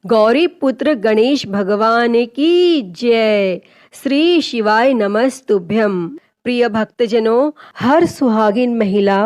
गौरी पुत्र गणेश भगवान की जय। श्री शिवाय नमस्तुभ्यम। प्रिय भक्तजनों, हर सुहागिन महिला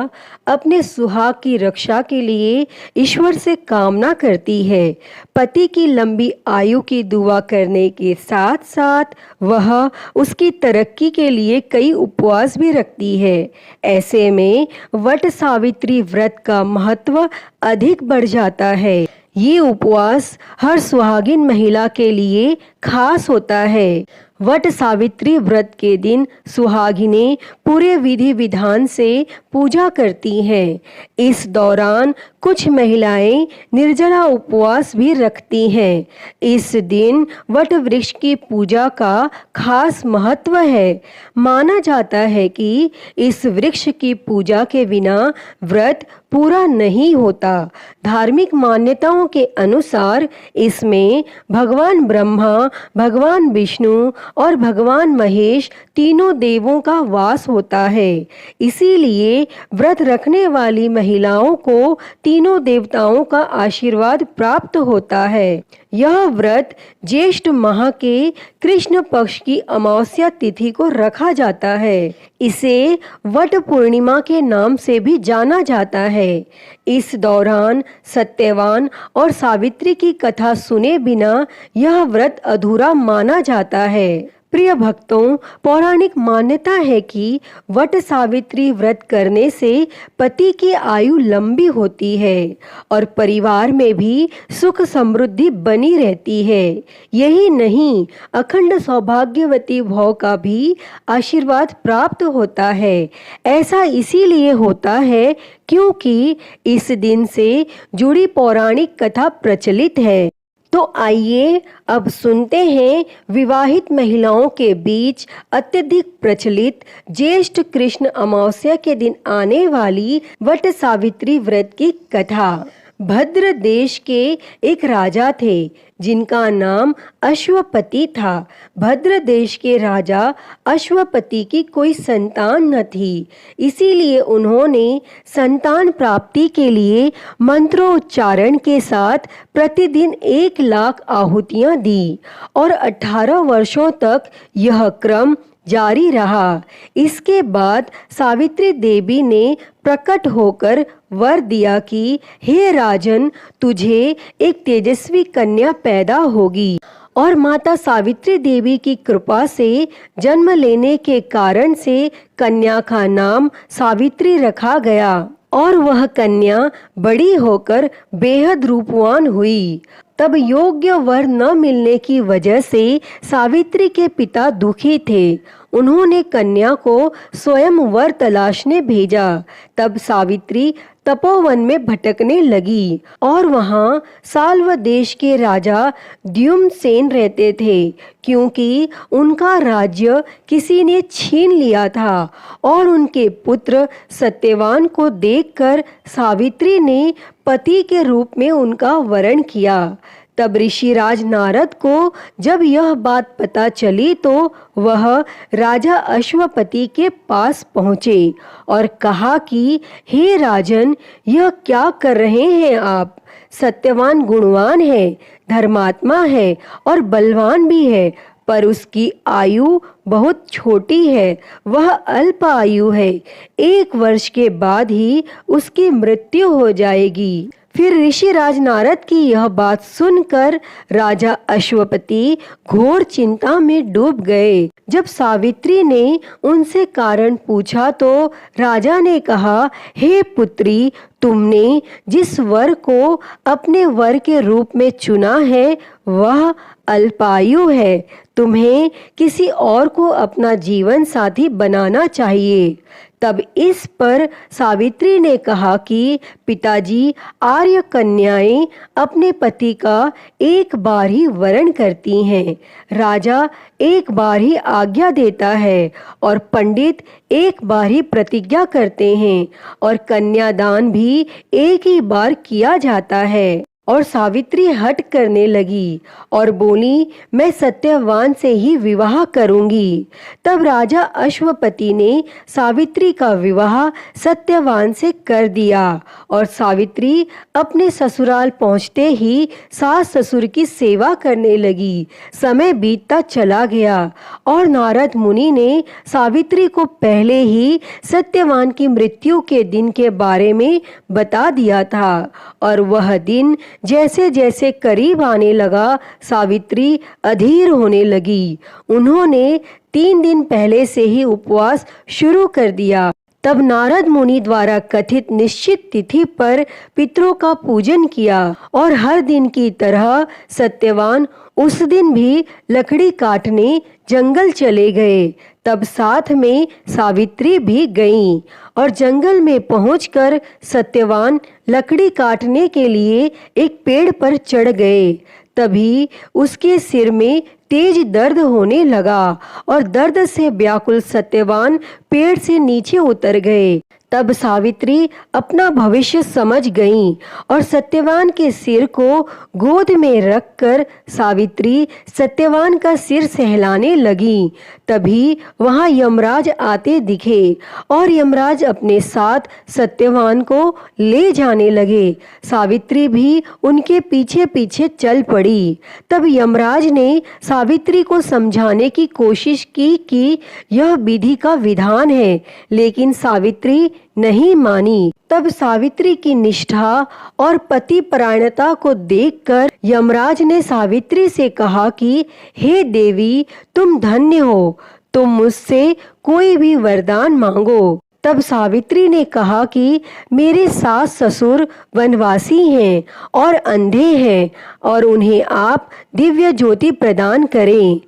अपने सुहाग की रक्षा के लिए ईश्वर से कामना करती है। पति की लंबी आयु की दुआ करने के साथ साथ वह उसकी तरक्की के लिए कई उपवास भी रखती है। ऐसे में वट सावित्री व्रत का महत्व अधिक बढ़ जाता है। ये उपवास हर सुहागिन महिला के लिए खास होता है। वट सावित्री व्रत के दिन सुहागिनें पूरे विधि विधान से पूजा करती हैं। इस दौरान कुछ महिलाएं निर्जला उपवास भी रखती हैं। इस दिन वट वृक्ष की पूजा का खास महत्व है। माना जाता है कि इस वृक्ष की पूजा के बिना व्रत पूरा नहीं होता। धार्मिक मान्यताओं के अनुसार इसमें भगवान ब्रह्मा, भगवान विष्णु और भगवान महेश तीनों देवों का वास होता है। इसीलिए व्रत रखने वाली महिलाओं को तीनों देवताओं का आशीर्वाद प्राप्त होता है। यह व्रत ज्येष्ठ माह के कृष्ण पक्ष की अमावस्या तिथि को रखा जाता है। इसे वट पूर्णिमा के नाम से भी जाना जाता है। इस दौरान सत्यवान और सावित्री की कथा सुने बिना यह व्रत अधूरा माना जाता है। प्रिय भक्तों, पौराणिक मान्यता है कि वट सावित्री व्रत करने से पति की आयु लंबी होती है और परिवार में भी सुख समृद्धि बनी रहती है। यही नहीं, अखंड सौभाग्यवती भव का भी आशीर्वाद प्राप्त होता है। ऐसा इसीलिए होता है क्योंकि इस दिन से जुड़ी पौराणिक कथा प्रचलित है। तो आइए अब सुनते हैं विवाहित महिलाओं के बीच अत्यधिक प्रचलित ज्येष्ठ कृष्ण अमावस्या के दिन आने वाली वट सावित्री व्रत की कथा। भद्र देश के एक राजा थे जिनका नाम अश्वपति था। भद्र देश के राजा अश्वपति की कोई संतान न थी, इसीलिए उन्होंने संतान प्राप्ति के लिए मंत्रोच्चारण के साथ प्रतिदिन 1,00,000 आहुतियां दी और 18 वर्षों तक यह क्रम जारी रहा। इसके बाद सावित्री देवी ने प्रकट होकर वर दिया कि हे राजन, तुझे एक तेजस्वी कन्या पैदा होगी। और माता सावित्री देवी की कृपा से जन्म लेने के कारण से कन्या का नाम सावित्री रखा गया और वह कन्या बड़ी होकर बेहद रूपवान हुई। तब योग्य वर न मिलने की वजह से सावित्री के पिता दुखी थे। उन्होंने कन्या को स्वयं वर तलाशने भेजा। तब सावित्री तपोवन में भटकने लगी और वहां साल्व देश के राजा द्युम्नसेन रहते थे, क्योंकि उनका राज्य किसी ने छीन लिया था। और उनके पुत्र सत्यवान को देखकर सावित्री ने पति के रूप में उनका वरण किया। तब ऋषिराज नारद को जब यह बात पता चली तो वह राजा अश्वपति के पास पहुँचे और कहा कि हे राजन, यह क्या कर रहे हैं आप? सत्यवान गुणवान है, धर्मात्मा है और बलवान भी है, पर उसकी आयु बहुत छोटी है। वह अल्प आयु है। 1 वर्ष के बाद ही उसकी मृत्यु हो जाएगी। फिर ऋषिराज नारद की यह बात सुनकर राजा अश्वपति घोर चिंता में डूब गए। जब सावित्री ने उनसे कारण पूछा तो राजा ने कहा, हे पुत्री, तुमने जिस वर को अपने वर के रूप में चुना है वह अल्पायु है। तुम्हें किसी और को अपना जीवन साथी बनाना चाहिए। तब इस पर सावित्री ने कहा कि पिताजी, आर्य कन्याएं अपने पति का एक बार ही वरण करती हैं। राजा एक बार ही आज्ञा देता है और पंडित एक बार ही प्रतिज्ञा करते हैं और कन्यादान भी एक ही बार किया जाता है। और सावित्री हट करने लगी और बोली, मैं सत्यवान से ही विवाह करूंगी। तब राजा अश्वपति ने सावित्री का विवाह सत्यवान से कर दिया और सावित्री अपने ससुराल पहुंचते ही सास ससुर की सेवा करने लगी। समय बीतता चला गया और नारद मुनि ने सावित्री को पहले ही सत्यवान की मृत्यु के दिन के बारे में बता दिया था और वह दिन जैसे जैसे करीब आने लगा सावित्री अधीर होने लगी। उन्होंने 3 दिन पहले से ही उपवास शुरू कर दिया। तब नारद मुनि द्वारा कथित निश्चित तिथि पर पितरों का पूजन किया और हर दिन की तरह सत्यवान उस दिन भी लकड़ी काटने जंगल चले गए। तब साथ में सावित्री भी गईं और जंगल में पहुंचकर सत्यवान लकड़ी काटने के लिए एक पेड़ पर चढ़ गए। तभी उसके सिर में तेज दर्द होने लगा और दर्द से व्याकुल सत्यवान पेड़ से नीचे उतर गए। तब सावित्री अपना भविष्य समझ गईं और सत्यवान के सिर को गोद में रखकर सावित्री सत्यवान का सिर सहलाने लगी। तभी वहां यमराज आते दिखे और यमराज अपने साथ सत्यवान को ले जाने लगे। सावित्री भी उनके पीछे पीछे चल पड़ी। तब यमराज ने सावित्री को समझाने की कोशिश की कि यह विधि का विधान है, लेकिन सावित्री नहीं मानी। तब सावित्री की निष्ठा और पति परायणता को देखकर यमराज ने सावित्री से कहा कि हे देवी, तुम धन्य हो, तुम मुझसे कोई भी वरदान मांगो। तब सावित्री ने कहा कि मेरे सास ससुर वनवासी हैं और अंधे हैं और उन्हें आप दिव्य ज्योति प्रदान करें।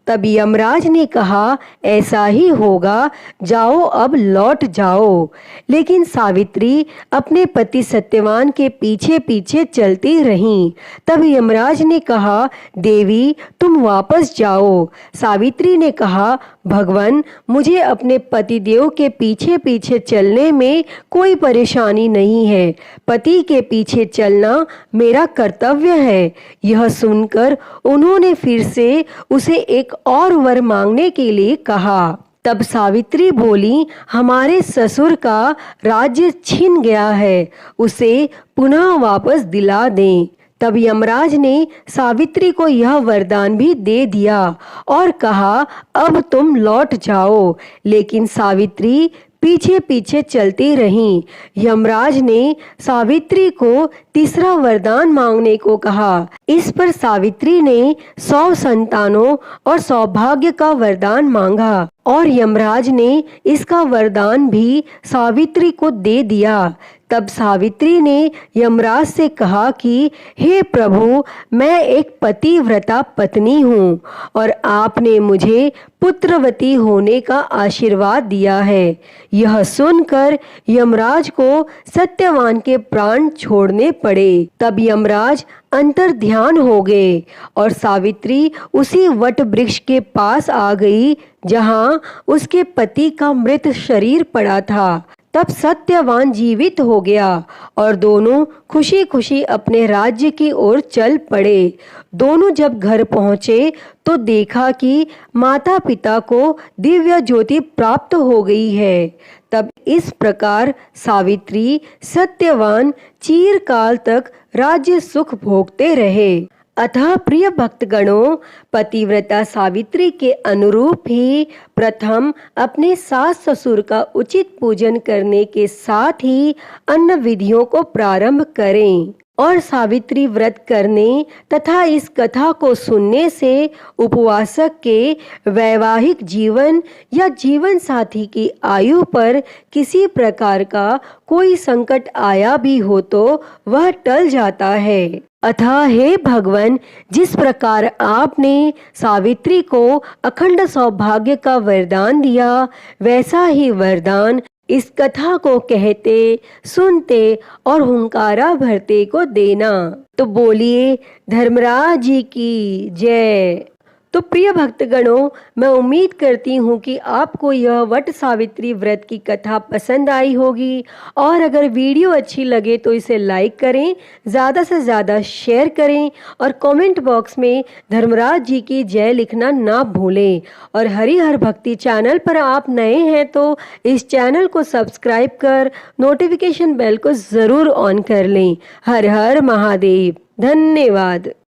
तब यमराज ने कहा, ऐसा ही होगा, जाओ अब लौट जाओ। लेकिन सावित्री अपने पति सत्यवान के पीछे पीछे चलती रहीं। तब यमराज ने कहा, देवी तुम वापस जाओ। सावित्री ने कहा, भगवान, मुझे अपने पतिदेव के पीछे पीछे चलने में कोई परेशानी नहीं है। पति के पीछे चलना मेरा कर्तव्य है। यह सुनकर उन्होंने फिर से उसे एक और वर मांगने के लिए कहा। तब सावित्री बोली, हमारे ससुर का राज्य छिन गया है, उसे पुनः वापस दिला दें। तब यमराज ने सावित्री को यह वरदान भी दे दिया और कहा, अब तुम लौट जाओ। लेकिन सावित्री पीछे पीछे चलती रहीं। यमराज ने सावित्री को तीसरा वरदान मांगने को कहा। इस पर सावित्री ने 100 संतानों और सौभाग्य का वरदान मांगा और यमराज ने इसका वरदान भी सावित्री को दे दिया। तब सावित्री ने यमराज से कहा कि हे प्रभु, मैं एक पतिव्रता पत्नी हूँ और आपने मुझे पुत्रवती होने का आशीर्वाद दिया है। यह सुनकर यमराज को सत्यवान के प्राण छोड़ने पड़े। तब यमराज अंतर ध्यान हो गए और सावित्री उसी वट वृक्ष के पास आ गई जहां उसके पति का मृत शरीर पड़ा था। तब सत्यवान जीवित हो गया और दोनों खुशी खुशी अपने राज्य की ओर चल पड़े। दोनों जब घर पहुंचे तो देखा कि माता पिता को दिव्य ज्योति प्राप्त हो गई है। तब इस प्रकार सावित्री सत्यवान चिरकाल तक राज्य सुख भोगते रहे। अतः प्रिय भक्तगणों, पतिव्रता सावित्री के अनुरूप ही प्रथम अपने सास ससुर का उचित पूजन करने के साथ ही अन्य विधियों को प्रारंभ करें और सावित्री व्रत करने तथा इस कथा को सुनने से उपवासक के वैवाहिक जीवन या जीवन साथी की आयु पर किसी प्रकार का कोई संकट आया भी हो तो वह टल जाता है। अतः हे भगवान, जिस प्रकार आपने सावित्री को अखंड सौभाग्य का वरदान दिया, वैसा ही वरदान इस कथा को कहते, सुनते और हुंकारा भरते को देना। तो बोलिए धर्मराज जी की जय। तो प्रिय भक्तगणों, मैं उम्मीद करती हूँ कि आपको यह वट सावित्री व्रत की कथा पसंद आई होगी और अगर वीडियो अच्छी लगे तो इसे लाइक करें, ज़्यादा से ज़्यादा शेयर करें और कमेंट बॉक्स में धर्मराज जी की जय लिखना ना भूलें। और हरिहर भक्ति चैनल पर आप नए हैं तो इस चैनल को सब्सक्राइब कर नोटिफिकेशन बेल को ज़रूर ऑन कर लें। हर हर महादेव। धन्यवाद।